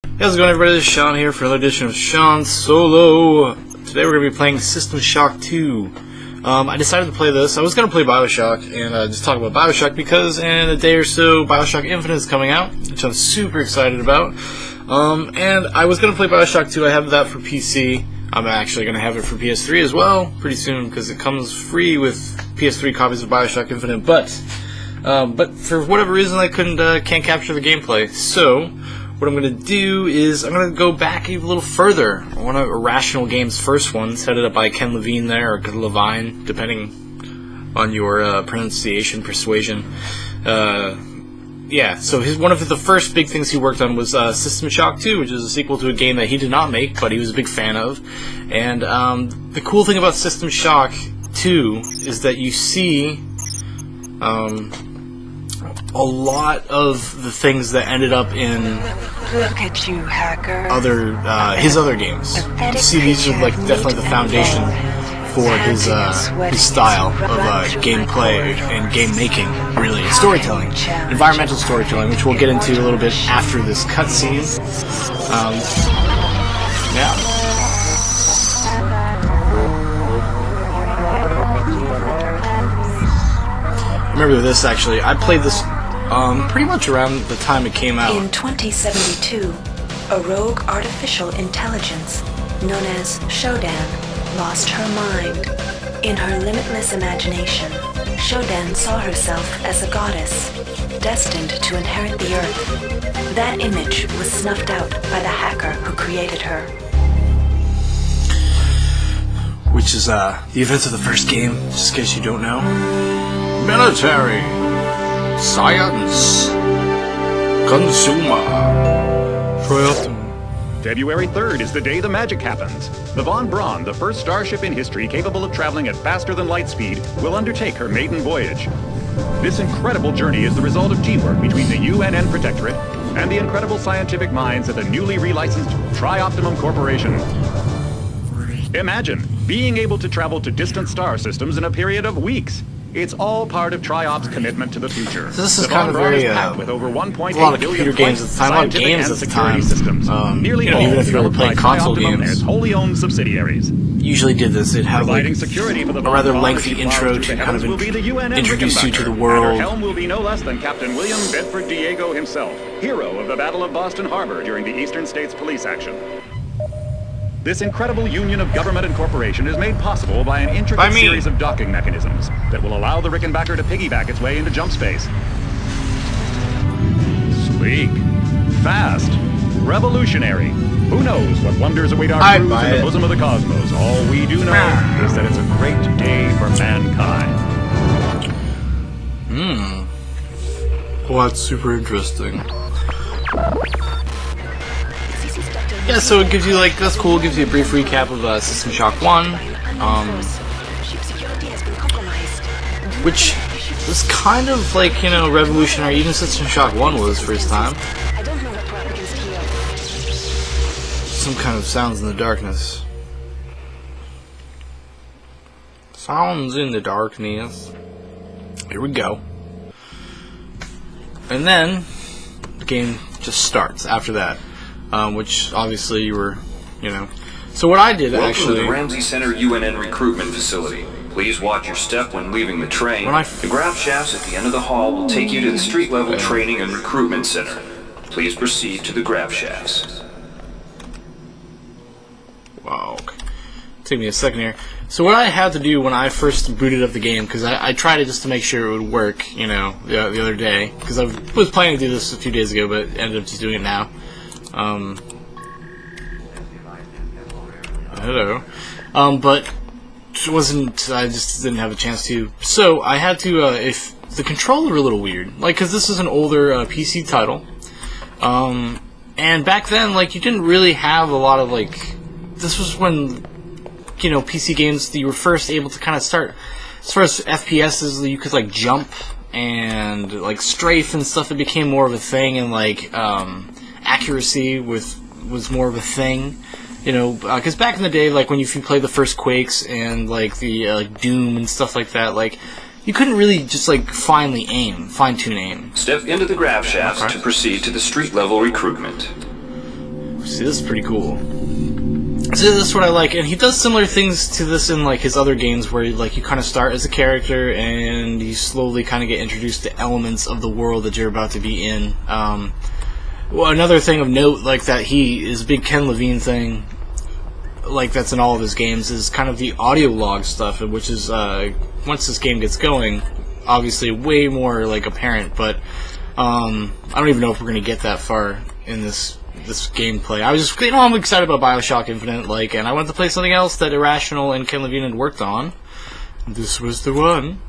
How's it going, everybody? This is Shaun here for another edition of Shaun Solo. Today we're going to be playing System Shock 2. I decided to play this. I was going to play Bioshock and just talk about Bioshock because in a day or so Bioshock Infinite is coming out, which I'm super excited about. And I was going to play Bioshock 2. I have that for PC. I'm actually going to have it for PS3 as well pretty soon because it comes free with PS3 copies of Bioshock Infinite. But for whatever reason I can't capture the gameplay. So what I'm going to do is I'm going to go back a little further. One of Irrational Games' first ones, headed up by Ken Levine there, or Levine, depending on your pronunciation, persuasion. Yeah, so one of the first big things he worked on was System Shock 2, which is a sequel to a game that he did not make, but he was a big fan of. And the cool thing about System Shock 2 is that you see a lot of the things that ended up in Look at you, hacker. his other games. You see, these are like definitely the foundation for his style of gameplay and game making, really, and storytelling, environmental storytelling, which we'll get into a little bit after this cutscene. Yeah. I remember this actually. I played this pretty much around the time it came out. In 2072, a rogue artificial intelligence known as Shodan lost her mind. In her limitless imagination, Shodan saw herself as a goddess, destined to inherit the earth. That image was snuffed out by the hacker who created her. Which is the events of the first game, just in case you don't know. Military, science, consumer, triumphant. February 3rd is the day the magic happens. The Von Braun, the first starship in history capable of traveling at faster than light speed, will undertake her maiden voyage. This incredible journey is the result of teamwork between the UNN Protectorate and the incredible scientific minds at the newly relicensed Tri-Optimum Corporation. Imagine being able to travel to distant star systems in a period of weeks. It's all part of Tri-Op's commitment to the future. So this is kind of very, with over 1.8 a lot of computer games at the time, a lot of games at the time. Nearly all even if you were developed playing by console Tri-Optimum and games, its wholly owned subsidiaries. usually did this. It'd have like Providing security for the a rather Von lengthy Braun intro to to the kind of heavens will be the UNN introduce you to the Rickenbacker. world. At her helm will be no less than Captain William Bedford Diego himself, hero of the Battle of Boston Harbor during the Eastern States Police action. This incredible union of government and corporation is made possible by an intricate series of docking mechanisms that will allow the Rickenbacker to piggyback its way into jump space. Sleek, fast, revolutionary. Who knows what wonders await our crews in the bosom of the cosmos? All we do know is that it's a great day for mankind. Well, that's super interesting. Yeah, so it gives you, like, that's cool, it gives you a brief recap of System Shock 1, which was kind of, like, you know, revolutionary. Even System Shock 1 was for its time. Some kind of sounds in the darkness. Sounds in the darkness. Here we go. And then, the game just starts after that. Which obviously you were, you know. So what I did Welcome to the Ramsey Center UNN recruitment facility. Please watch your step when leaving the train. The grav shafts at the end of the hall will take you to the street-level training and recruitment center. Please proceed to the grav shafts. Wow. Okay. Take me a second here. So what I had to do when I first booted up the game, because I tried it just to make sure it would work, you know, the other day, because I was planning to do this a few days ago, but ended up just doing it now. Hello. But it wasn't, I just didn't have a chance to. So I had to, if the controls were a little weird, like, because this is an older PC title, and back then, like, you didn't really have a lot of, like, this was when, you know, PC games, you were first able to kind of start, as far as FPSs, you could, like, jump and, like, strafe and stuff. It became more of a thing, and, like, accuracy was more of a thing, you know, because back in the day, like, when you played the first Quakes and, like, the like Doom and stuff like that, like, you couldn't really just, like, fine-tune aim. Step into the grav shafts to proceed to the street-level recruitment. See, this is pretty cool. So this is what I like, and he does similar things to this in like his other games, where like you kind of start as a character and you slowly kind of get introduced to elements of the world that you're about to be in. Well, another thing of note, like that he is a big Ken Levine thing, like that's in all of his games, is kind of the audio log stuff, which is once this game gets going, obviously way more like apparent. But I don't even know if we're gonna get that far in this gameplay. I was just, I'm excited about Bioshock Infinite, like, and I wanted to play something else that Irrational and Ken Levine had worked on. This was the one.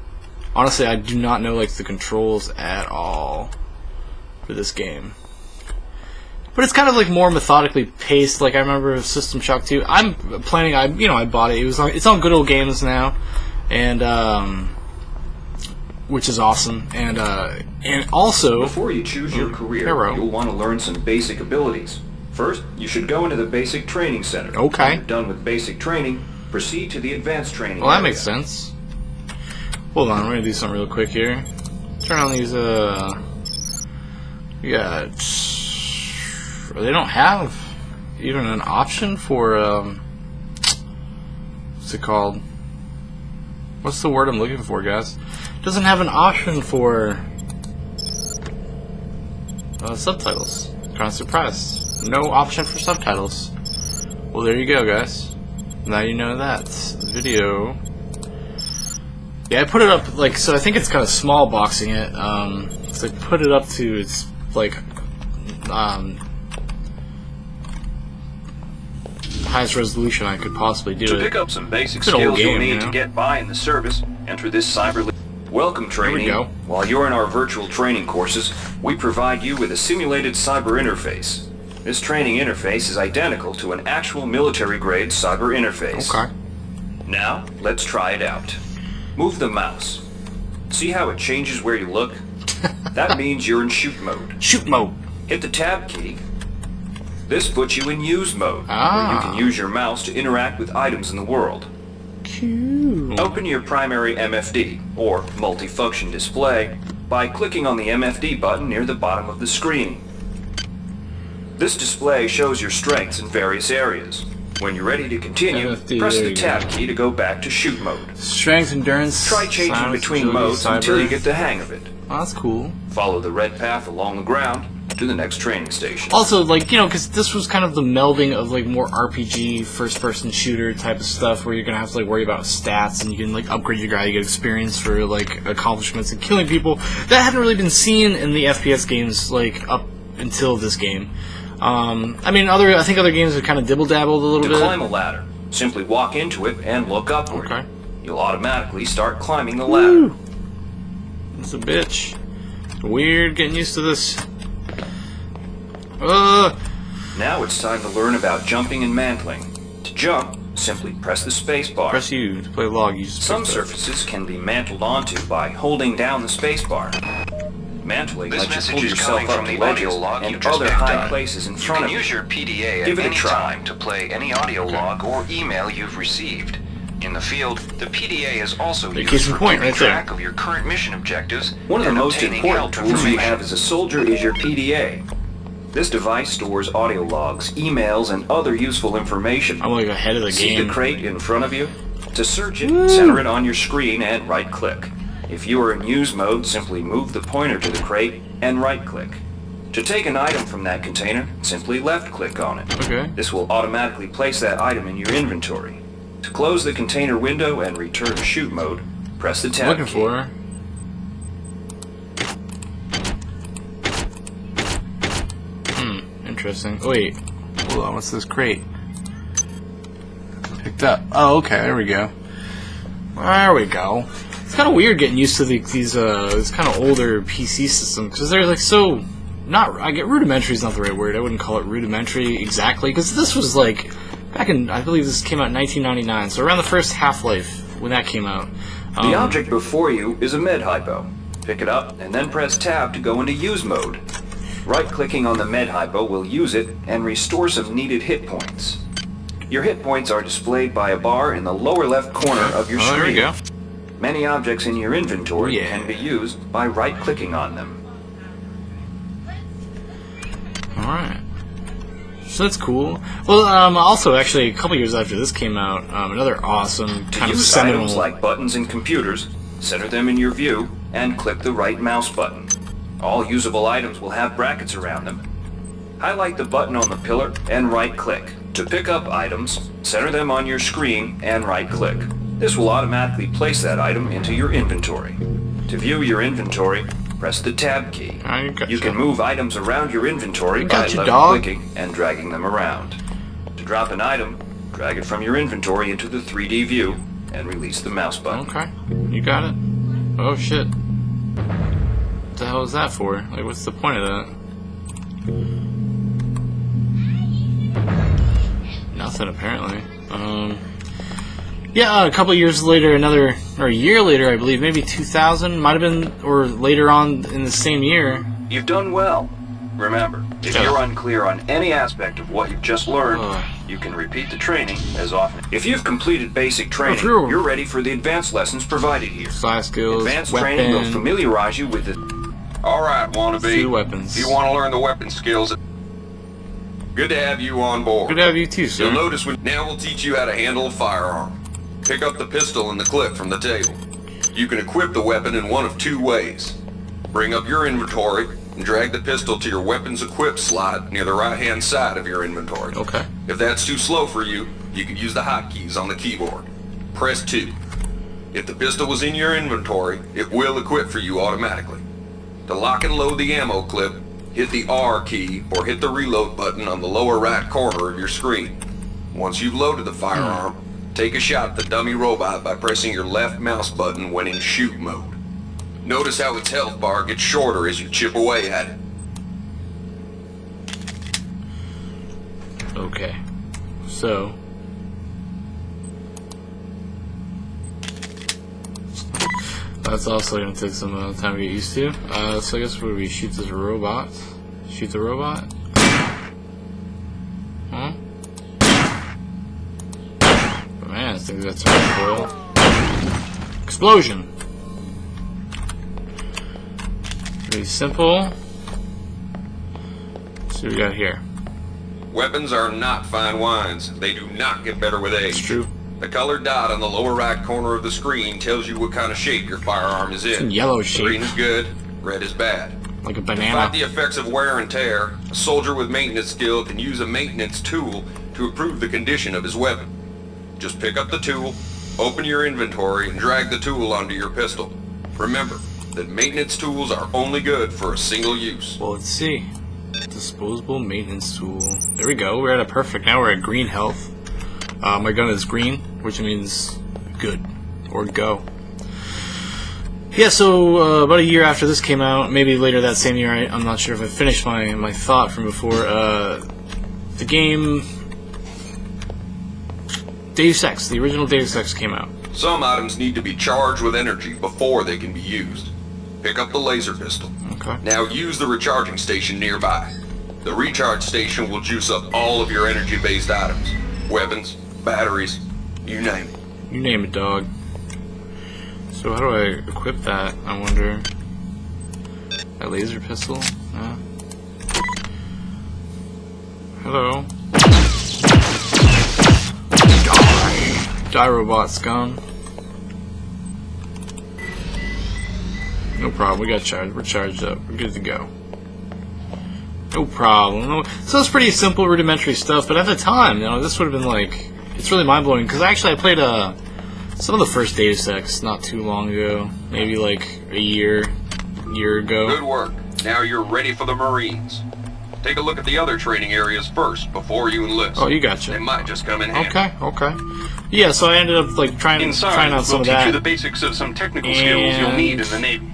Honestly, I do not know like the controls at all for this game. But it's kind of like more methodically paced. Like I remember System Shock 2. I'm planning. I bought it. It's on Good Old Games now, and which is awesome. And also, before you choose your career, you'll want to learn some basic abilities. First, you should go into the basic training center. Okay. When you're done with basic training, proceed to the advanced training. Well, that area. makes sense. Hold on, we're gonna do something real quick here. Turn on these. We got. They don't have even an option for what's it called? What's the word I'm looking for, guys? It doesn't have an option for subtitles. Kind of surprised. No option for subtitles. Well, there you go, guys. Now you know that video. Yeah, I put it up like so. I think it's kind of small boxing it. So I put it up to its like highest resolution I could possibly do. To it. pick up some basic It's an old skills you'll game, need you know? to get by in the service, enter this cyber. Welcome training. go. While you're in our virtual training courses, we provide you with a simulated cyber interface. This training interface is identical to an actual military-grade cyber interface. Okay. Now, let's try it out. Move the mouse. See how it changes where you look? That means you're in shoot mode. Shoot mode. Hit the tab key. This puts you in use mode, where you can use your mouse to interact with items in the world. Cool. Open your primary MFD, or multifunction display, by clicking on the MFD button near the bottom of the screen. This display shows your strengths in various areas. When you're ready to continue, MFD, press there the you tab key to go back to shoot mode. Strength, endurance. Try changing silence, between agility, modes cyber. until you get the hang of it. Oh, that's cool. Follow the red path along the ground to the next training station. Also, like, you know, because this was kind of the melding of, like, more RPG, first-person shooter type of stuff, where you're going to have to, like, worry about stats, and you can, like, upgrade your guy, you get experience for, like, accomplishments and killing people. That hadn't really been seen in the FPS games, like, up until this game. I mean, I think other games have kind of dibble-dabbled a little To bit. climb a ladder, simply walk into it and look upward. Okay. You'll automatically start climbing the ladder. Woo. It's a bitch. Weird getting used to this. Now it's time to learn about jumping and mantling. To jump, simply press the space bar. Press U to play log. Use Some surfaces can be mantled onto by holding down the space bar. Mantling This lets you message pull is yourself coming up from to the ledges audio log you and just other picked high up. places in You front can of you. use your PDA at Give it a any try. time to play any audio log or email you've received. In the field, the PDA is also The used case in for point keeping right there. track of your current mission objectives One of the and most obtaining important help tools you information. have as a soldier is your PDA. This device stores audio logs, emails, and other useful information. I'm like ahead of the See game. the crate in front of you? To search it, center it on your screen and right-click. If you are in use mode, simply move the pointer to the crate and right-click. To take an item from that container, simply left-click on it. Okay. This will automatically place that item in your inventory. To close the container window and return to shoot mode, press the tab Looking key. for her. Interesting. Wait. Hold on. What's this crate? Picked up. Oh, okay. There we go. There we go. It's kind of weird getting used to these this kind of older PC systems because they're like so not. I get rudimentary is not the right word. I wouldn't call it rudimentary exactly because this was like back in. I believe this came out in 1999. So around the first Half-Life when that came out. The object before you is a med hypo. Pick it up and then press tab to go into use mode. Right-clicking on the med hypo will use it and restore some needed hit points. Your hit points are displayed by a bar in the lower left corner of your screen. There we go. Many objects in your inventory Yeah. can be used by right-clicking on them. All right. So that's cool. Well, also, actually, a couple years after this came out, another awesome kind of Use seminal... items like buttons in computers, center them in your view, and click the right mouse button. All usable items will have brackets around them. Highlight the button on the pillar and right-click. To pick up items, center them on your screen and right-click. This will automatically place that item into your inventory. To view your inventory, press the Tab key. You can move items around your inventory by left-clicking and dragging them around. To drop an item, drag it from your inventory into the 3D view and release the mouse button. Okay, you got it. Oh shit. What the hell is that for? Like, what's the point of that? Nothing, apparently. Yeah, a couple years later, or a year later, I believe, maybe 2000, might have been, or later on in the same year. You've done well. Remember, if you're unclear on any aspect of what you've just learned, you can repeat the training as often. If you've completed basic training, you're ready for the advanced lessons provided here. Slash skills, advanced training will familiarize you with the... Alright, wannabe. Weapons. If you want to learn the weapon skills, good to have you on board. Good to have you too, sir. You'll notice now we'll teach you how to handle a firearm. Pick up the pistol and the clip from the table. You can equip the weapon in one of two ways. Bring up your inventory and drag the pistol to your weapons equip slot near the right-hand side of your inventory. Okay. If that's too slow for you, you can use the hotkeys on the keyboard. Press 2. If the pistol was in your inventory, it will equip for you automatically. To lock and load the ammo clip, hit the R key or hit the reload button on the lower right corner of your screen. Once you've loaded the firearm, take a shot at the dummy robot by pressing your left mouse button when in shoot mode. Notice how its health bar gets shorter as you chip away at it. Okay. So... that's also going to take some time to get used to. So I guess where we shoot this robot. Shoot the robot? Huh? But man, this thing's got some recoil. Explosion! Pretty simple. Let's see what we got here. Weapons are not fine wines. They do not get better with age. It's true. The colored dot on the lower right corner of the screen tells you what kind of shape your firearm is in. It's in yellow shape. Green is good, red is bad. Like a To banana. fight the effects of wear and tear, a soldier with maintenance skill can use a maintenance tool to improve the condition of his weapon. Just pick up the tool, open your inventory, and drag the tool onto your pistol. Remember that maintenance tools are only good for a single use. Well, let's see. Disposable maintenance tool. There we go. We're at a perfect. Now we're at green health. My gun is green, which means good or go. Yeah, so about a year after this came out, maybe later that same year, I'm not sure if I finished my thought from before, the game Deus Ex, the original Deus Ex came out. Some items need to be charged with energy before they can be used. Pick up the laser pistol. Okay. Now use the recharging station nearby. The recharge station will juice up all of your energy-based items. Weapons, batteries, you name it. You name it, dog. So how do I equip that, I wonder? A laser pistol? Hello. Die, robot scum. No problem, we got charged. We're charged up. We're good to go. No problem. No. So it's pretty simple, rudimentary stuff, but at the time, you know, this would have been like... It's really mind-blowing, because actually I played some of the first Deus Ex not too long ago. Maybe like a year ago. Good work. Now you're ready for the Marines. Take a look at the other training areas first before you enlist. Oh, you gotcha. They might just come in handy. Okay. Yeah, so I ended up like trying out some of that. We'll teach you the basics of some technical skills you'll need in the Navy.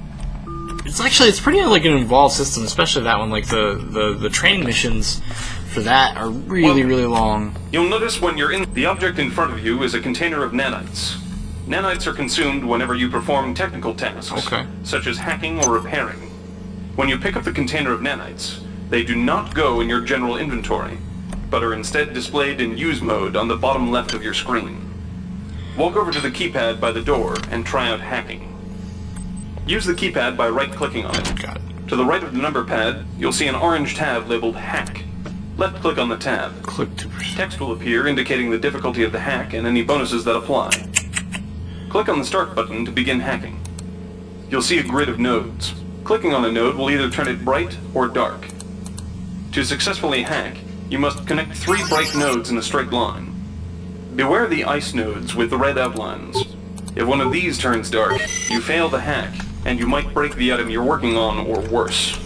It's pretty like an involved system, especially that one. Like the training missions for that are really long. You'll notice when you're in the object in front of you is a container of nanites. Nanites are consumed whenever you perform technical tasks, such as hacking or repairing. When you pick up the container of nanites, they do not go in your general inventory, but are instead displayed in use mode on the bottom left of your screen. Walk over to the keypad by the door and try out hacking. Use the keypad by right-clicking on it. Got it. To the right of the number pad, you'll see an orange tab labeled Hack. left-click on the tab. Click to proceed. Text will appear indicating the difficulty of the hack and any bonuses that apply. Click on the Start button to begin hacking. You'll see a grid of nodes. Clicking on a node will either turn it bright or dark. To successfully hack, you must connect 3 bright nodes in a straight line. Beware the ice nodes with the red outlines. If one of these turns dark, you fail the hack, and you might break the item you're working on or worse.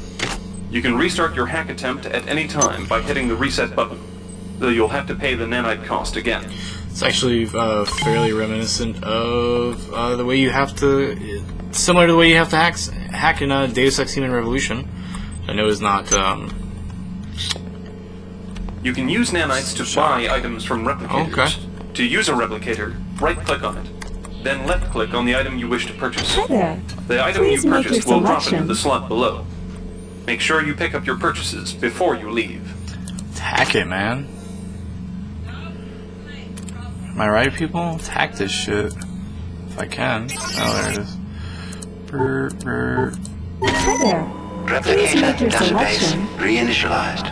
You can restart your hack attempt at any time by hitting the reset button, though you'll have to pay the nanite cost again. It's actually fairly reminiscent of the way you have to, similar to the way you have to hack in Deus Ex Human Revolution. I know it's not. You can use nanites to buy items from replicators. Okay. To use a replicator, right-click on it, then left-click on the item you wish to purchase. Hi there. The item Please you make purchased your will drop into selection. the slot below. Make sure you pick up your purchases before you leave. Let's hack it, man. Am I right, people? Let's hack this shit. If I can. Oh, there it is. Hi there. Please make your selection. Reinitialized.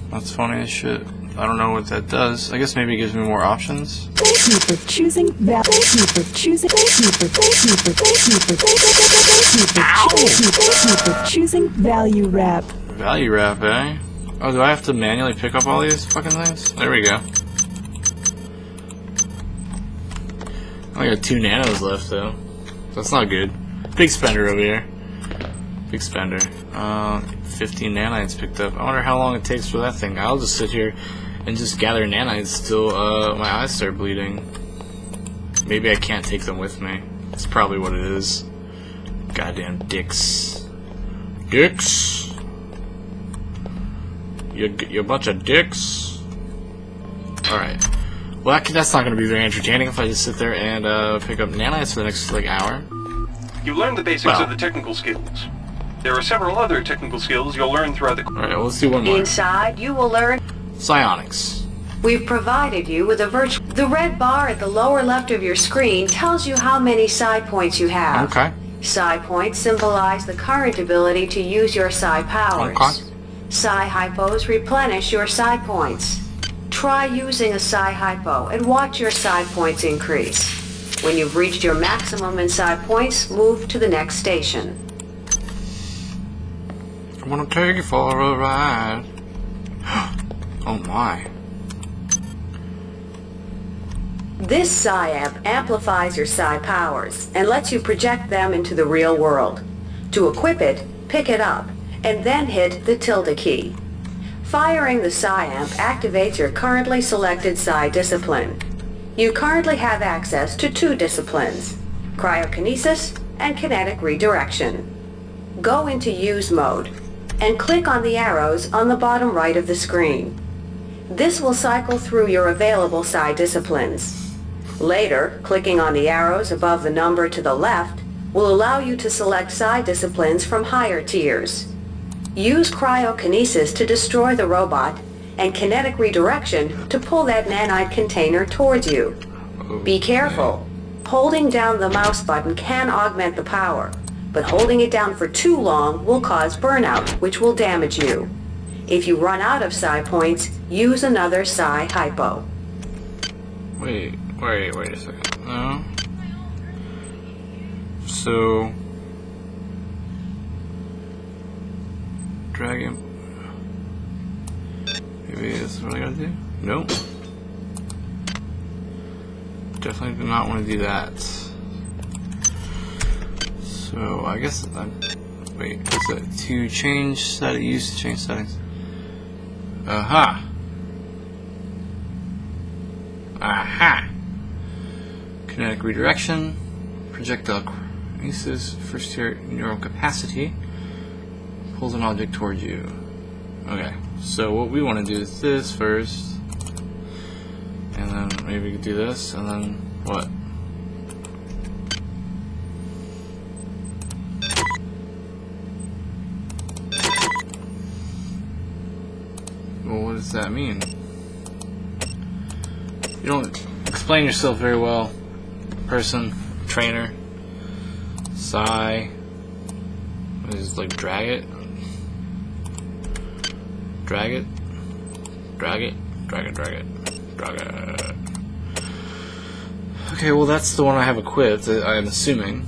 That's funny as shit. I don't know what that does. I guess maybe it gives me more options. Thank you for choosing value. Thank you for choosing. Thank you for. Thank you for. Thank you for. Thank you for choosing value wrap. Value wrap, eh? Oh, do I have to manually pick up all these fucking things? There we go. I only got 2 nanos left though. That's not good. Big spender over here. Big spender. 15 nanites picked up. I wonder how long it takes for that thing. I'll just sit here and just gather nanites till my eyes start bleeding. Maybe I can't take them with me. That's probably what it is. Goddamn dicks. Dicks? You bunch of dicks? Alright. Well, that's not going to be very entertaining if I just sit there and pick up nanites for the next, like, hour. You learned the basics of the technical skills. There are several other technical skills you'll learn throughout the course. Alright, well, let's do one more. Inside, you will learn. Psionics. We've provided you with a virtual. The red bar at the lower left of your screen tells you how many psi points you have. Okay. Psi points symbolize the current ability to use your psi powers. Okay. Psi hypos replenish your psi points. Try using a psi hypo and watch your psi points increase. When you've reached your maximum in psi points, move to the next station. I'm gonna take you for a ride. Oh my. This psi amp amplifies your psi powers and lets you project them into the real world. To equip it, pick it up, and then hit the tilde key. Firing the psi amp activates your currently selected psi discipline. You currently have access to 2 disciplines, cryokinesis and kinetic redirection. Go into use mode and click on the arrows on the bottom right of the screen. This will cycle through your available psi disciplines. Later, clicking on the arrows above the number to the left will allow you to select psi disciplines from higher tiers. Use cryokinesis to destroy the robot and kinetic redirection to pull that nanite container towards you. Be careful. Holding down the mouse button can augment the power, but holding it down for too long will cause burnout, which will damage you. If you run out of psi points, use another psi hypo. Wait a second. No. So, dragon. Maybe this is what I gotta do? Nope. Definitely do not want to do that. So, I guess wait, what's that? To change setting, use to change settings. Aha! Aha! Kinetic redirection, projectile kinesis, first tier neural capacity, pulls an object towards you. Okay, so what we want to do is this first, and then maybe we could do this, and then what? Well, what does that mean? You don't explain yourself very well, person, trainer. Sigh. Just like drag it. Drag it. Drag it. Drag it, drag it. Drag it. Okay, well that's the one I have equipped, I'm assuming.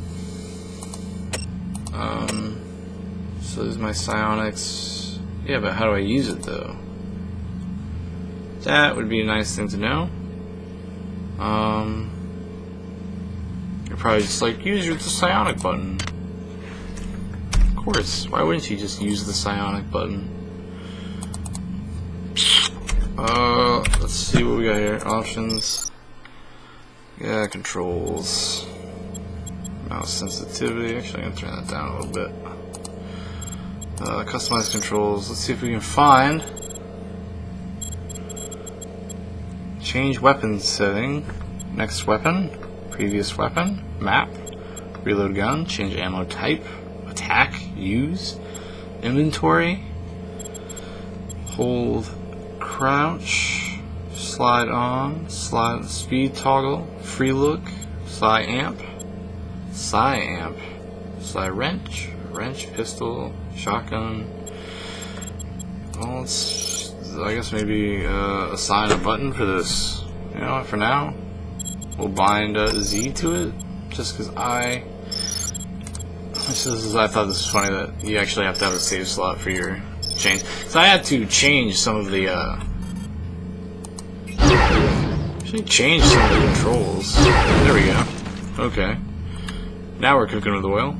So there's my psionics. Yeah, but how do I use it though? That would be a nice thing to know. You're probably just like, use the psionic button. Of course, why wouldn't you just use the psionic button? Let's see what we got here. Options. Yeah, controls. Mouse sensitivity. Actually, I'm gonna turn that down a little bit. Customize controls. Let's see if we can find. Change weapon setting. Next weapon. Previous weapon. Map. Reload gun. Change ammo type. Attack. Use. Inventory. Hold. Crouch. Slide on. Slide. Speed toggle. Free look. Psi amp. Psi amp. Psi wrench. Wrench. Pistol. Shotgun. Well, let's, I guess maybe assign a button for this. You know, for now, we'll bind Z to it, just because I thought this was funny that you actually have to have a save slot for your change. Because I had to change some of the actually change some of the controls. There we go. Okay. Now we're cooking with oil.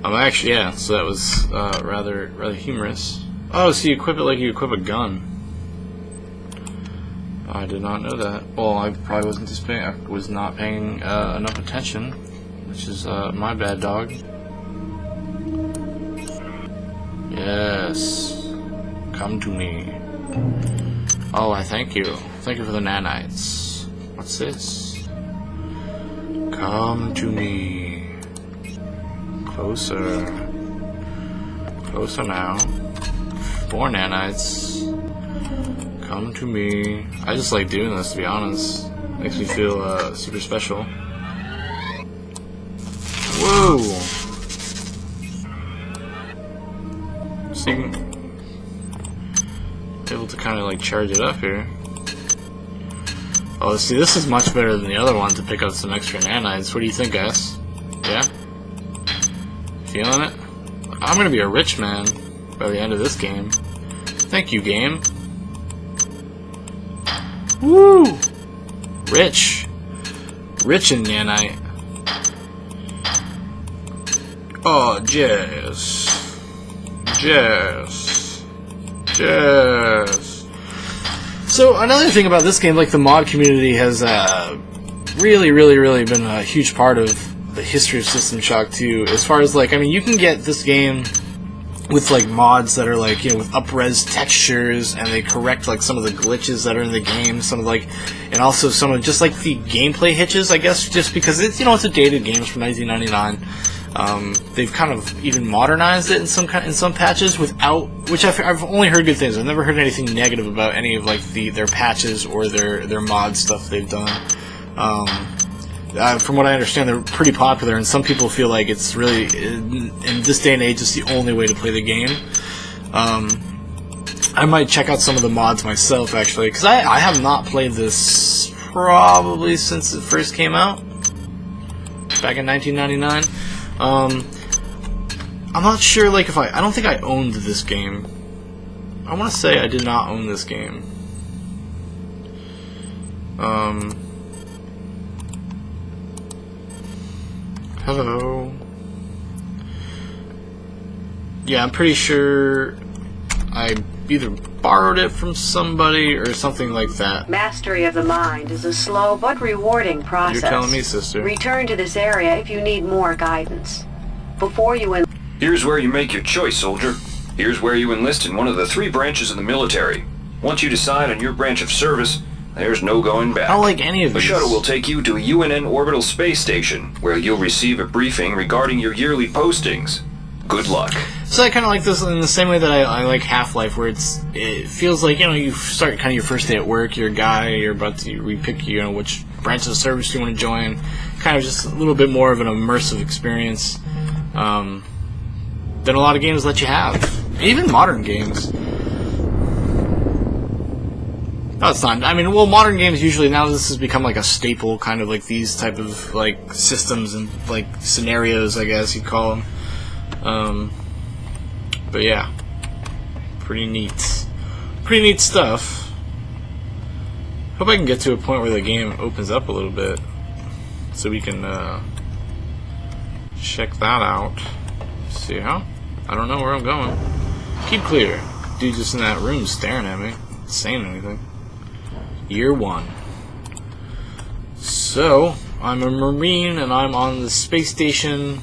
Actually, yeah. So that was rather humorous. Oh, so you equip it like you equip a gun. I did not know that. Well, I probably was not paying enough attention, which is my bad, dog. Yes, come to me. Oh, I thank you. Thank you for the nanites. What's this? Come to me. Closer. Closer now. 4 nanites. Come to me. I just like doing this, to be honest. Makes me feel super special. Whoa! See, able to kind of like charge it up here. Oh, see, this is much better than the other one to pick up some extra nanites. What do you think, guys? Yeah? Feeling it? I'm gonna be a rich man by the end of this game. Thank you, game. Woo! Rich. Rich in nanite. Oh, jazz. Jazz. Jazz. So, another thing about this game, like, the mod community has really been a huge part of the history of System Shock 2. As far as, like, I mean, you can get this game with, like, mods that are, like, you know, with up-res textures, and they correct, like, some of the glitches that are in the game, some of, like, and also some of just, like, the gameplay hitches, I guess, just because it's, you know, it's a dated game from 1999. They've kind of even modernized it in some patches without, which I've only heard good things. I've never heard anything negative about any of, like, their patches or their mod stuff they've done. From what I understand, they're pretty popular, and some people feel like it's really, in this day and age, it's the only way to play the game. I might check out some of the mods myself, actually, because I have not played this probably since it first came out, back in 1999. I'm not sure, like, if I don't think I owned this game. I want to say I did not own this game. Hello. Yeah, I'm pretty sure I either borrowed it from somebody or something like that. Mastery of the mind is a slow but rewarding process. You're telling me, sister. Return to this area if you need more guidance. Before you Here's where you make your choice, soldier. Here's where you enlist in one of the 3 branches of the military. Once you decide on your branch of service, there's no going back. I don't like any of The these. shuttle will take you to a UNN orbital space station, where you'll receive a briefing regarding your yearly postings. Good luck. So I kind of like this in the same way that I like Half-Life, where it feels like, you know, you start kind of your first day at work, you're a guy, you're about to repick, you know, which branch of service you want to join. Kind of just a little bit more of an immersive experience than a lot of games let you have. Even modern games. No, it's not. I mean, well, modern games usually now this has become like a staple, kind of like these type of like systems and like scenarios, I guess you'd call them. But yeah, pretty neat stuff. Hope I can get to a point where the game opens up a little bit, so we can check that out. See how? I don't know where I'm going. Keep clear. Dude just in that room staring at me, not saying anything. Year 1. So, I'm a Marine and I'm on the space station.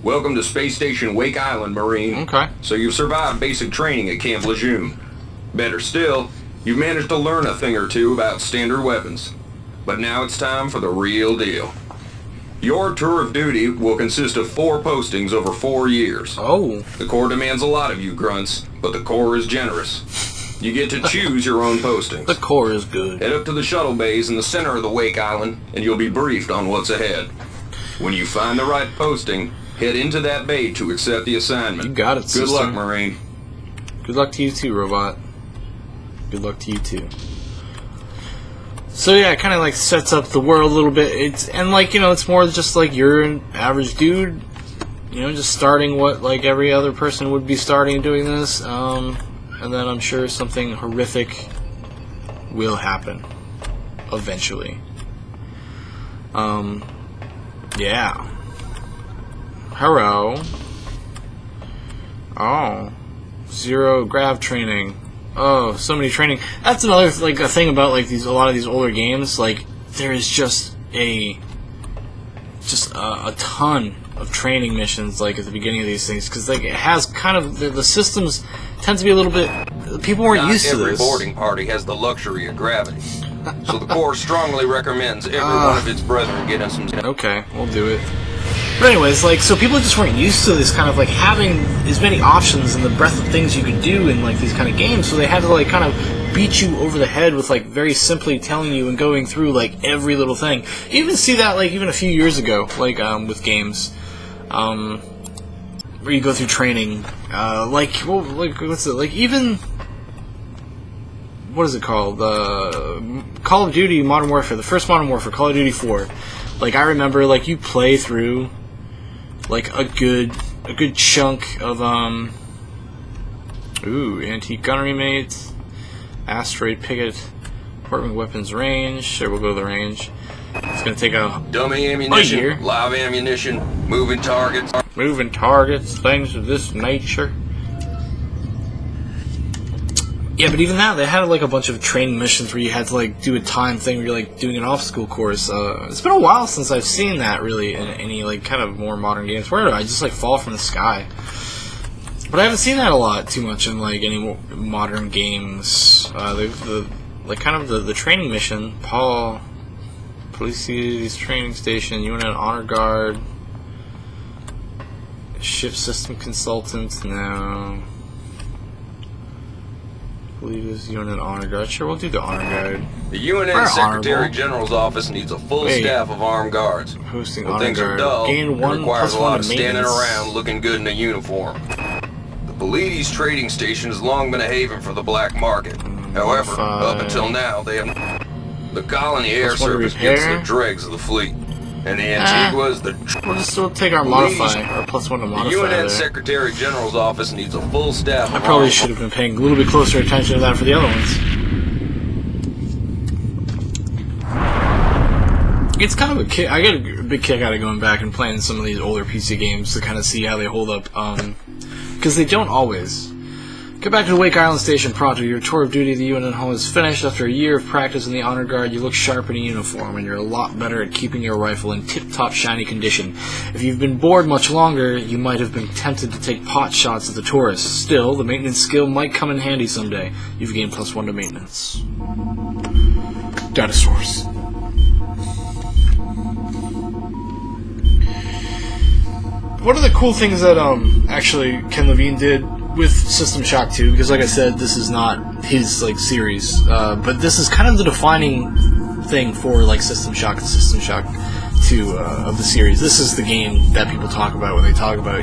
Welcome to Space Station Wake Island, Marine. Okay. So you've survived basic training at Camp Lejeune. Better still, you've managed to learn a thing or two about standard weapons. But now it's time for the real deal. Your tour of duty will consist of 4 postings over 4 years. Oh. The Corps demands a lot of you, grunts, but the Corps is generous. You get to choose your own postings. The Corps is good. Head up to the shuttle bays in the center of the Wake Island, and you'll be briefed on what's ahead. When you find the right posting, head into that bay to accept the assignment. You got it, Good sister. luck, Marine. Good luck to you too, robot. Good luck to you too. So yeah, it kind of like sets up the world a little bit. And like, you know, it's more just like you're an average dude, you know, just starting what like every other person would be starting doing this. And then I'm sure something horrific will happen eventually. Yeah. Hello. Oh. 0 grav training. Oh, so many training. That's another like a thing about like a lot of these older games. Like there is just a ton of training missions like at the beginning of these things, because like it has kind of the systems tend to be a little bit. People weren't used to this. Every boarding party has the luxury of gravity, so the Corps strongly recommends every one of its brethren get in some. Okay, we'll do it. But anyways, like, so people just weren't used to this kind of, like, having as many options and the breadth of things you could do in, like, these kind of games, so they had to, like, kind of beat you over the head with, like, very simply telling you and going through, like, every little thing. You even see that, like, even a few years ago, like, with games, where you go through training, like, well, like, what's it, like, even, what is it called, Call of Duty Modern Warfare, the first Modern Warfare, Call of Duty 4, like, I remember, like, you play through like a good chunk of antique gunnery mates, asteroid picket, portable weapons range. Sure, we'll go to the range. It's gonna take a dummy ammunition, year. live ammunition, moving targets, things of this nature. Yeah, but even that, they had like a bunch of training missions where you had to like do a time thing where you're like doing an obstacle course. It's been a while since I've seen that really in any like kind of more modern games. Where do I just like fall from the sky? But I haven't seen that a lot too much in like any more modern games. Like kind of the training mission. Police training station. You want an honor guard. Ship system consultant. No. Please, UNN Honor Guard. Sure, we'll do the Honor Guard. The UNN Secretary General's office needs a full staff of armed guards. Hosting when Honor things Guard. are dull, Gain it 1 requires plus a 1 lot of standing maintenance. around looking good in a uniform. The Pleiades trading station has long been a haven for the black market. However, up until now, they have... The colony air service gets the dregs of the fleet. And the Antigua's the... We'll take our modifier, our +1 to modify. The UNN there. Secretary General's office needs a full staff. I probably should have been paying a little bit closer attention to that for the other ones. It's kind of a kick. I get a big kick out of going back and playing some of these older PC games to kind of see how they hold up, because they don't always. Get back to the Wake Island Station pronto. Your tour of duty at the UNN home is finished. After a year of practice in the Honor Guard, you look sharp in a uniform, and you're a lot better at keeping your rifle in tip-top shiny condition. If you've been bored much longer, you might have been tempted to take pot shots at the tourists. Still, the maintenance skill might come in handy someday. You've gained +1 to maintenance. Data source. One of the cool things that actually Ken Levine did with System Shock 2, because like I said, this is not his like series, but this is kind of the defining thing for like System Shock and System Shock 2 of the series. This is the game that people talk about when they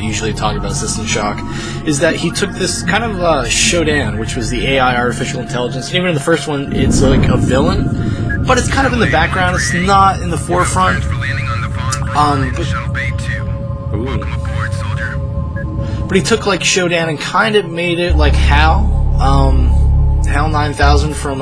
usually talk about System Shock, is that he took this kind of Shodan, which was the AI artificial intelligence, and even in the first one, it's like a villain, but it's kind of in the background, it's not in the forefront. But he took like Shodan and kind of made it like HAL 9000 from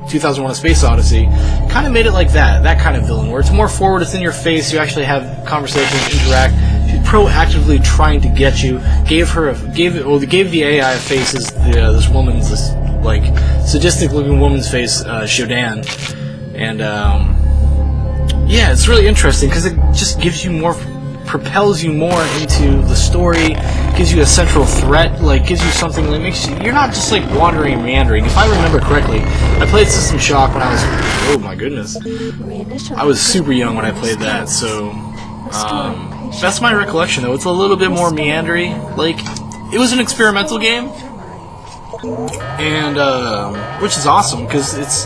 2001: A Space Odyssey, kind of made it like that kind of villain, where it's more forward, it's in your face, you actually have conversations, interact. She's proactively trying to get you. Gave the AI a face as this woman's, this like sadistic looking woman's face, Shodan, and yeah, it's really interesting because it just gives you more. Propels you more into the story, gives you a central threat, like gives you something that makes you're not just like wandering and meandering. If I remember correctly, I played System Shock when I was, oh my goodness, I was super young when I played that, so that's my recollection though. It's a little bit more meandery, like it was an experimental game, and which is awesome because it's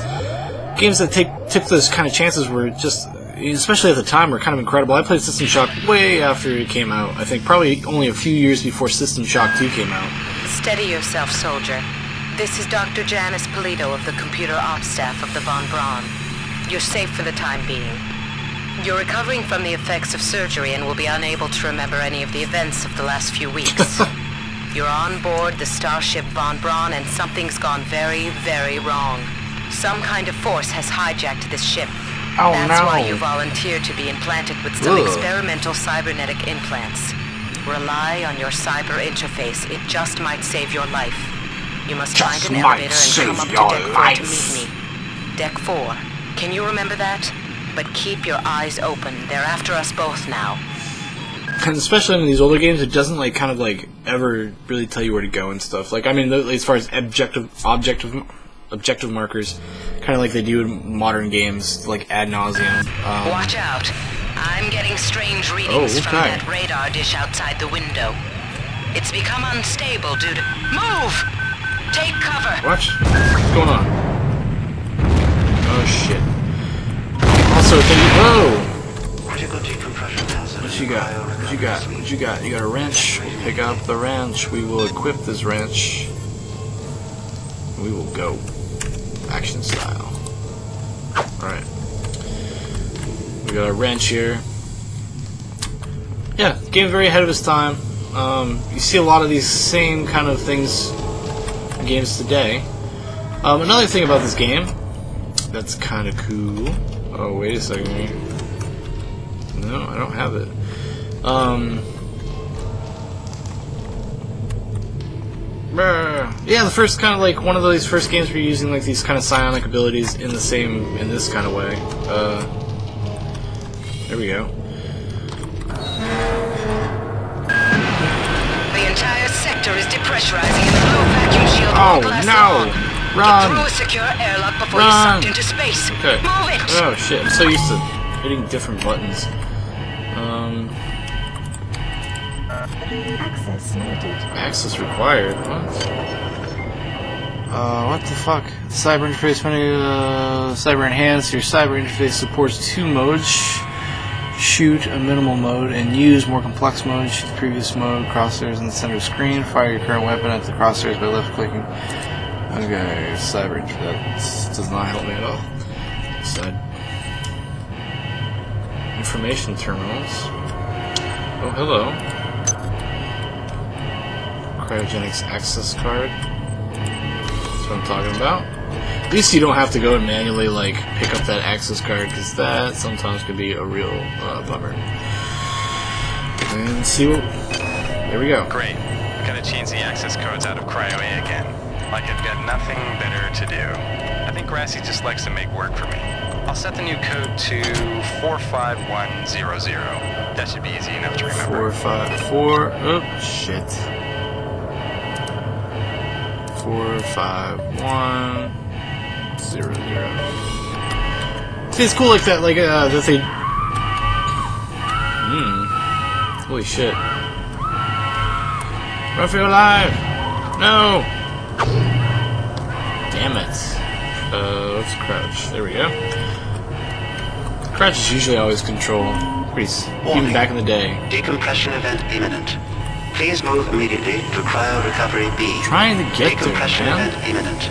games that took those kind of chances were just, especially at the time, were kind of incredible. I played System Shock way after it came out. I think probably only a few years before System Shock 2 came out. Steady yourself, soldier. This is Dr. Janice Polito of the Computer Ops staff of the Von Braun. You're safe for the time being. You're recovering from the effects of surgery and will be unable to remember any of the events of the last few weeks. You're on board the starship Von Braun and something's gone very, very wrong. Some kind of force has hijacked this ship. Oh, That's no. why you volunteered to be implanted with some experimental cybernetic implants. Rely on your cyber interface. It just might save your life. You must find an elevator and come up to Deck 4 to meet me. Deck 4. Can you remember that? But keep your eyes open. They're after us both now. And especially in these older games, it doesn't like kind of like ever really tell you where to go and stuff. Like, I mean, as far as objective markers, kind of like they do in modern games, like ad nauseum. Watch out! I'm getting strange readings from that radar dish outside the window. It's become unstable due to... Move! Take cover! What? What's going on? Oh shit. Also, whoa! What you got? What you got? What you got? You got a wrench. We'll pick up the wrench. We will equip this wrench. We will go. Action style. Alright. We got a wrench here. Yeah, game very ahead of its time. You see a lot of these same kind of things in games today. Another thing about this game that's kind of cool. Oh, wait a second here. No, I don't have it. Yeah, the first kind of like one of those first games where you're using like these kind of psionic abilities in this kind of way. There we go. The entire sector is depressurizing in the low vacuum shield. Oh no! Run! Get through a secure airlock before you're sucked into space. Okay. Move it! Oh shit! I'm so used to hitting different buttons. Access required. What? What the fuck? Cyber interface menu. Cyber enhanced. Your cyber interface supports 2 modes. Shoot a minimal mode and use more complex mode. Shoot the previous mode. Crosshairs in the center of the screen. Fire your current weapon at the crosshairs by left clicking. Okay, cyber interface does not help me at all. Side. Information terminals. Oh, hello. Cryogenics access card. That's what I'm talking about. At least you don't have to go and manually like pick up that access card, because that sometimes could be a real bummer. And see what. There we go. Great. Gotta change the access codes out of Cryo A again. Like I've got nothing better to do. I think Grassy just likes to make work for me. I'll set the new code to 45100. That should be easy enough to remember. 454. Oh shit. 45100. See, it's cool like that. Like that they. Holy shit. Run for your life! No! Damn it. Let's crouch. There we go. Crouch is usually always control. Even back in the day. Decompression event imminent. Please move immediately to cryo recovery B. Trying to get Decompression there, man. event imminent.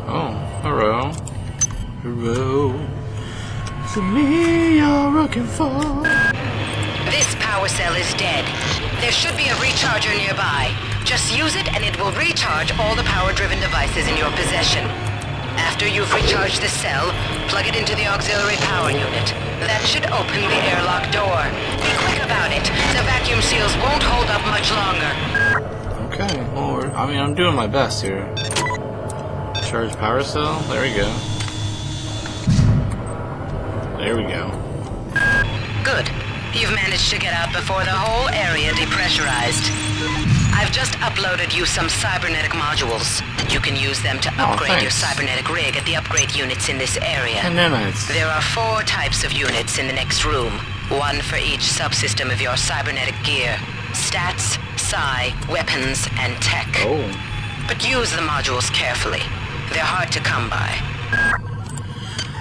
Oh, hello. Hello. To me you're looking for. This power cell is dead. There should be a recharger nearby. Just use it and it will recharge all the power-driven devices in your possession. After you've recharged the cell, plug it into the auxiliary power unit. That should open the airlock door. Be quick about it. The vacuum seals won't hold up much longer. Okay, well, I mean, I'm doing my best here. Charge power cell. There we go. There we go. Good. You've managed to get out before the whole area depressurized. I've just uploaded you some cybernetic modules. You can use them to upgrade your cybernetic rig at the upgrade units in this area. There are 4 types of units in the next room. 1 for each subsystem of your cybernetic gear. Stats, psi, weapons, and tech. But use the modules carefully. They're hard to come by.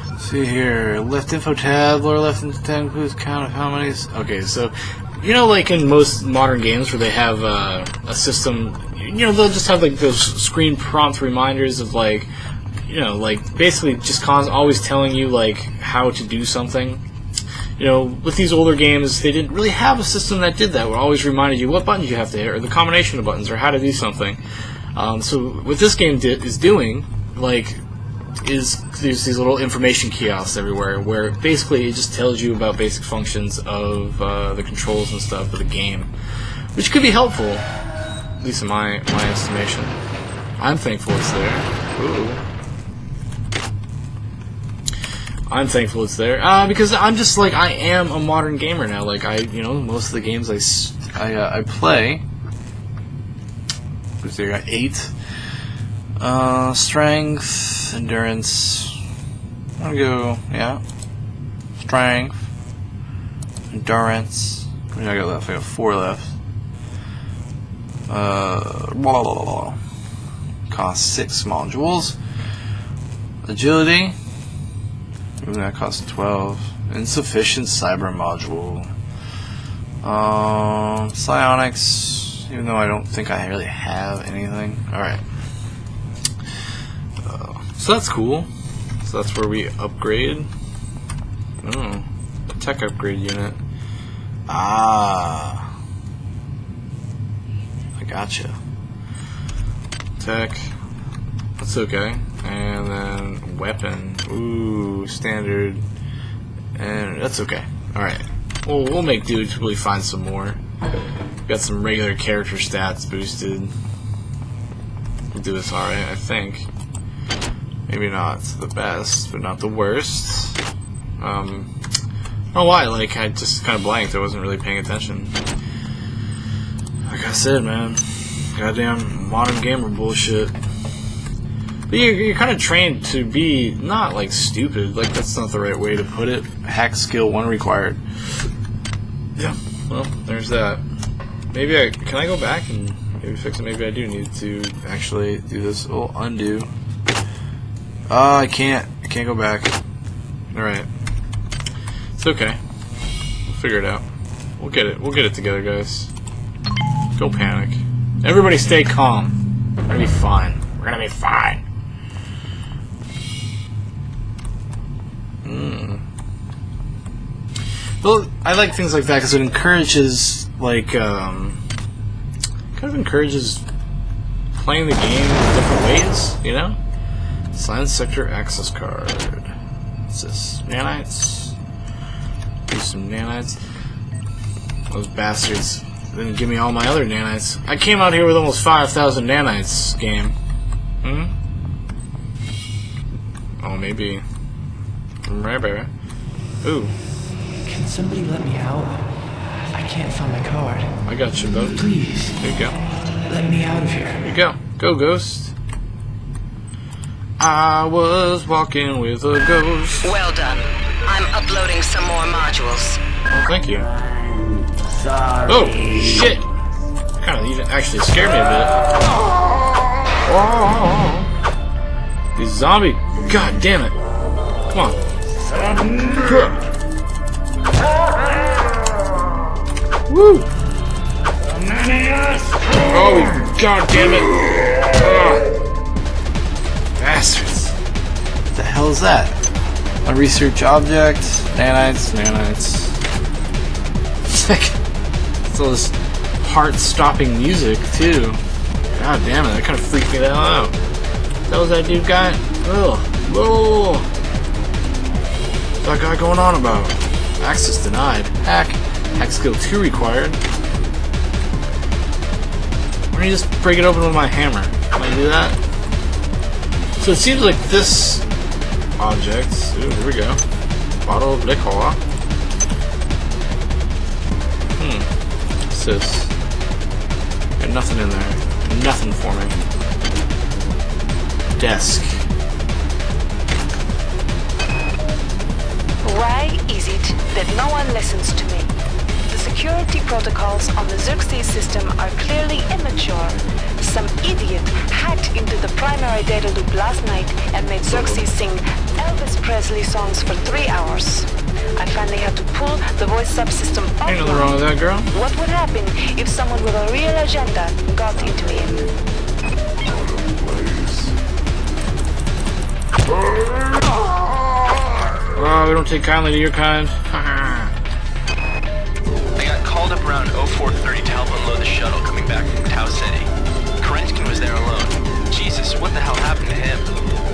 Let's see here. Left info tab, lower left info tab includes count of how many... Okay, so... You know, like in most modern games where they have a system, you know, they'll just have like those screen prompt reminders of like, you know, like basically just always telling you like how to do something. You know, with these older games, they didn't really have a system that did that. It always reminded you what buttons you have to hit, or the combination of buttons, or how to do something. So what this game is doing, like, is there's these little information kiosks everywhere where basically it just tells you about basic functions of the controls and stuff of the game, which could be helpful, at least in my estimation. I'm thankful it's there. Ooh. I'm thankful it's there because I'm just like, I am a modern gamer now. Like most of the games I play. Let's see, I got 8. Strength, endurance. I'll go, yeah. Strength, endurance. How many I got left? I got 4 left. Cost 6 modules. Agility. Ooh, that costs 12. Insufficient cyber module. Psionics. Even though I don't think I really have anything. Alright. So that's cool. So that's where we upgrade. Oh, a tech upgrade unit. Ah, I gotcha. Tech. That's okay. And then weapon. Ooh, standard. And that's okay. All right. Well, we'll make do until we find some more. Got some regular character stats boosted. We'll do this all right, I think. Maybe not the best, but not the worst. I don't know why, like, I just kind of blanked. I wasn't really paying attention. Like I said, man, goddamn modern gamer bullshit. But you're kind of trained to be not, like, stupid. Like, that's not the right way to put it. Hack skill 1 required. Yeah, well, there's that. Maybe can I go back and maybe fix it? Maybe I do need to actually do this. Oh, undo. Oh, I can't go back. Alright. It's okay. We'll figure it out. We'll get it together, guys. Don't panic. Everybody stay calm. We're gonna be fine. We're gonna be fine. Well, I like things like that because it encourages, like, kind of encourages playing the game in different ways, you know? Science Sector Access Card. What's this? Nanites? Do some nanites. Those bastards didn't give me all my other nanites. I came out here with almost 5,000 nanites, game. Oh, maybe. Maybe. Ooh. Can somebody let me out? I can't find my card. I got you, bud. Please. There you go. Let me out of here. Here you go. Go, Ghost. I was walking with a ghost. Well done. I'm uploading some more modules. Oh, thank you. Oh, shit! Kind of even actually scared me a bit. Oh. These zombie... God damn it. Come on. Woo! Oh, god damn it! Bastards! What the hell is that? A research object? Nanites, nanites. It's all this heart-stopping music, too. God damn it, that kind of freaked me the hell out. That was that dude guy? Ugh. Whoa! What's that guy going on about? Access denied. Hack. Hack skill 2 required. Why don't you just break it open with my hammer? Can I do that? So it seems like this object. Ooh, here we go. Bottle of liquor. What's this? Got nothing in there. Nothing for me. Desk. Why is it that no one listens to me? The security protocols on the Xerxes system are clearly immature. Some idiot hacked into the primary data loop last night and made Xerxes sing Elvis Presley songs for 3 hours. I finally had to pull the voice subsystem offline. Ain't nothing wrong with that, girl. What would happen if someone with a real agenda got into it? Oh, we don't take kindly to your kind. I got called up around 0430 to help unload the shuttle coming back from Tau City. Kerenskin was there alone. Jesus, what the hell happened to him?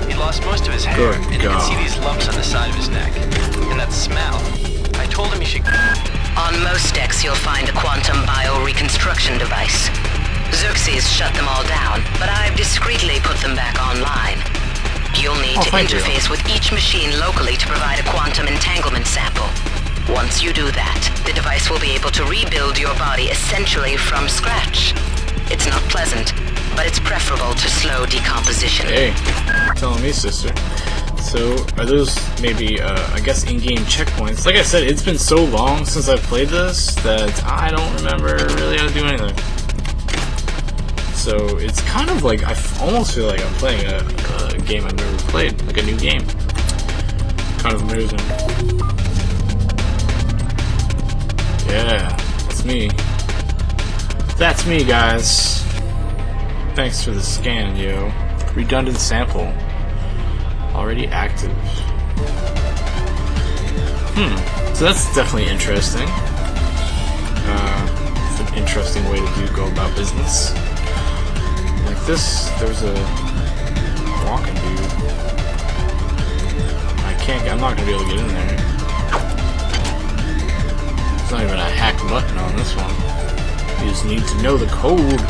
He lost most of his hair, and you can see these lumps on the side of his neck. And that smell. I told him he should... On most decks, you'll find a quantum bioreconstruction device. Xerxes shut them all down, but I've discreetly put them back online. You'll need to interface with each machine locally to provide a quantum entanglement sample. Once you do that, the device will be able to rebuild your body essentially from scratch. It's not pleasant, but it's preferable to slow decomposition. Hey, telling me, sister. So, are those maybe, I guess, in-game checkpoints? Like I said, it's been so long since I've played this that I don't remember really how to do anything. So, it's kind of like, I almost feel like I'm playing a game I've never played, like a new game. Kind of amusing. Yeah, that's me. That's me, guys. Thanks for the scan, yo. Redundant sample. Already active. So that's definitely interesting. It's an interesting way to go about business. Like this, there's a walking dude. I'm not gonna be able to get in there. There's not even a hack button on this one. You just need to know the code.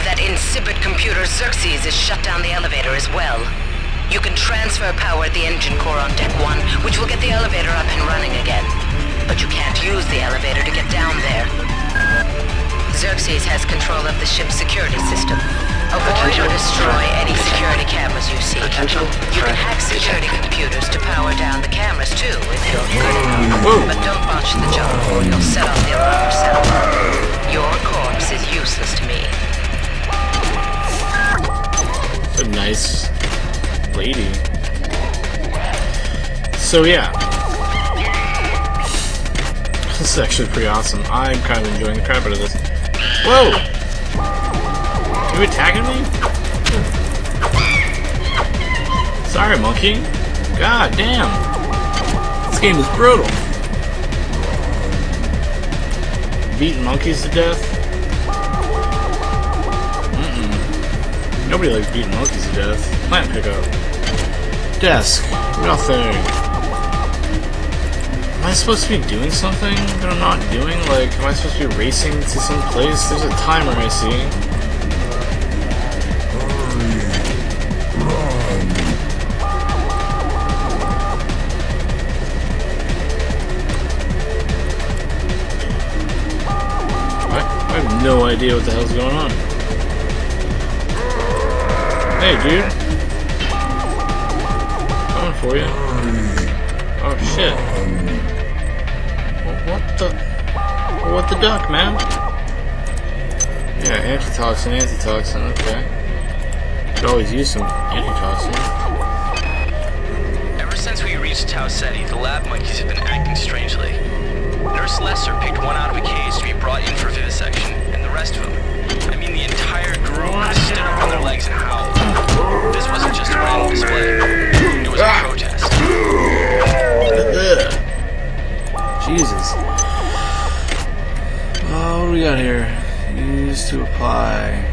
That insipid computer Xerxes has shut down the elevator as well. You can transfer power at the engine core on Deck 1, which will get the elevator up and running again. But you can't use the elevator to get down there. Xerxes has control of the ship's security system. Avoid or destroy any security cameras you see. You can hack security computers to power down the cameras too, if you're good enough. But don't botch the job or you'll set off the alarm yourself. Your corpse is useless to me. A nice lady. So yeah, this is actually pretty awesome. I'm kind of enjoying the crap out of this. Whoa! Are you attacking me? Sorry, monkey. God damn. This game is brutal. Beating monkeys to death? Nobody likes beating monkeys to death. Plant pickup. Desk. Nothing. Am I supposed to be doing something that I'm not doing? Like, am I supposed to be racing to some place? There's a timer I see. I have no idea what the hell's going on. Hey, dude. Coming for you. Oh, shit. What the duck, man? Yeah, antitoxin, okay. Could always use some antitoxin. Ever since we reached Tau Ceti, the lab monkeys have been acting strangely. Nurse Lester picked one out of a cage to be brought in for vivisection, and the rest of them, I mean the entire group, stood up on their legs and howled. This wasn't just a random display. It was a protest. Jesus. Oh, what do we got here? Use to apply.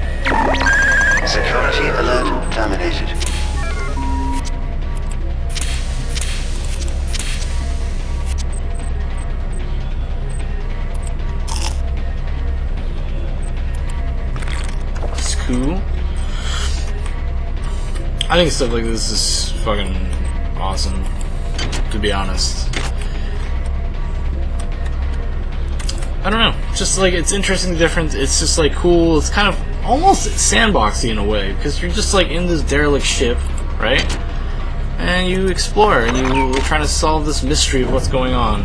Security alert terminated. That's cool. I think stuff like this is fucking awesome, to be honest. I don't know, just like, it's interesting, different, it's just like cool, it's kind of almost sandboxy in a way, because you're just like in this derelict ship, right? And you explore, and you're trying to solve this mystery of what's going on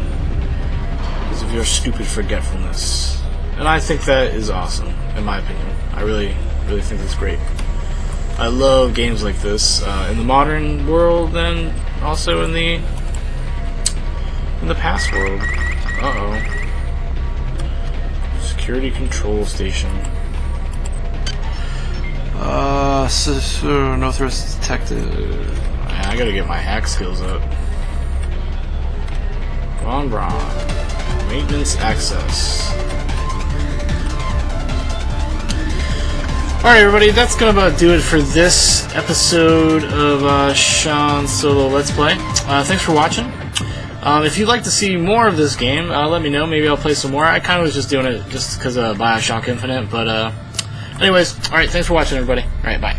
because of your stupid forgetfulness. And I think that is awesome, in my opinion. I really think that's great. I love games like this, in the modern world, and also in the past world. Uh-oh. Security control station. No threats detected. Man, I gotta get my hack skills up. Braun. Maintenance access. Alright everybody, that's gonna about do it for this episode of Shaun Solo Let's Play. Thanks for watching. If you'd like to see more of this game, let me know. Maybe I'll play some more. I kind of was just doing it just because of Bioshock Infinite, but anyways, alright, thanks for watching everybody. Alright, bye.